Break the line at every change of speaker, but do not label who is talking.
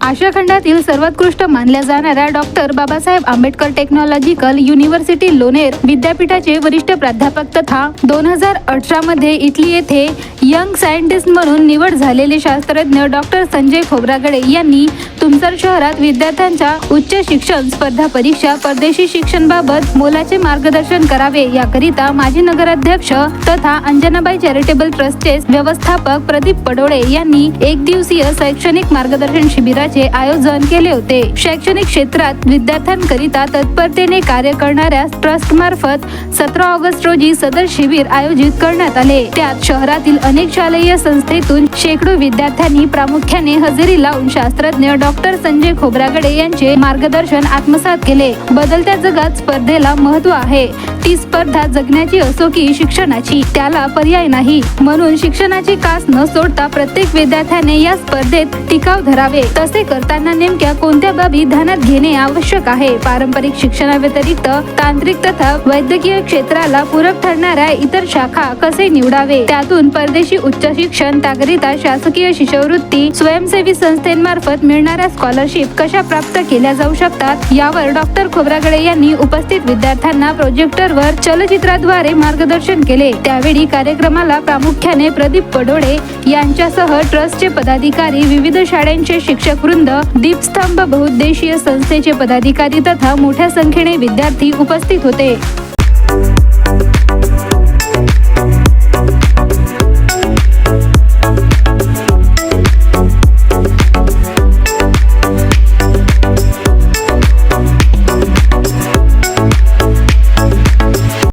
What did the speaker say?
आशिया खंडातील सर्वोत्कृष्ट मानल्या जाणाऱ्या doctor Babasaheb Ambedkar technological university Lonere विद्यापीठाचे वरिष्ठ प्राध्यापक तथा 2018 मध्ये इटली येथे यंग सायंटिस्ट म्हणून निवड झालेले शास्त्रज्ञ डॉक्टर संजय खोब्रागडे यांनी तुमसर शहरात विद्यार्थ्यांच्या उच्च शिक्षण स्पर्धा परीक्षा परदेशी शिक्षणाबाबत मोलाचे मार्गदर्शन करावे याकरिता माजी नगराध्यक्ष तथा अंजनाबाई चॅरिटेबल ट्रस्टचे व्यवस्थापक प्रदीप पडोळे यांनी एक दिवसीय शैक्षणिक मार्गदर्शन शिबिराचे आयोजन केले होते। शैक्षणिक क्षेत्रात विद्यार्थ्यांकरिता तत्परतेने कार्य करणाऱ्या ट्रस्ट मार्फत 17 ऑगस्ट रोजी सदर शिबिर आयोजित करण्यात आले। त्यात शहरातील अनेक शालेय संस्थेतून शेकडो विद्यार्थ्यांनी प्रामुख्याने हजेरी लावून शास्त्रज्ञ डॉक्टर संजय खोब्रागडे यांचे मार्गदर्शन आत्मसात केले। बदलत्या जगात स्पर्धेला महत्त्व आहे। ती स्पर्धा जगण्याची असो की शिक्षणाची, त्याला पर्याय नाही। म्हणून शिक्षणाची कास न सोडता प्रत्येक विद्यार्थ्याने या स्पर्धेत टिकाव धरावे। तसे करताना नेमक्या कोणत्या बाबी ध्यानात घेणे आवश्यक आहे? पारंपरिक शिक्षणाव्यतिरिक्त तांत्रिक तथा वैद्यकीय क्षेत्राला पूरक ठरणाऱ्या इतर शाखा कसे निवडावे? त्यातून परदेशी उच्च शिक्षण त्याकरिता शासकीय शिष्यवृत्ती स्वयंसेवी संस्थेमार्फत मिळणाऱ्या स्कॉलरशिप कशा प्राप्त केल्या जाऊ शकतात? यावर डॉक्टर खोब्रागडे यांनी उपस्थित विद्यार्थ्यांना प्रोजेक्टरवर चलचित्राद्वारे मार्गदर्शन केले। त्यावेळी कार्यक्रमाला प्रामुख्याने प्रदीप पडोळे यांच्यासह ट्रस्टचे पदाधिकारी, विविध शाळांचे शिक्षक वृंद, दीपस्तंभ बहुउद्देशीय संस्थेचे पदाधिकारी तथा मोठ्या संख्येने विद्यार्थी उपस्थित होते।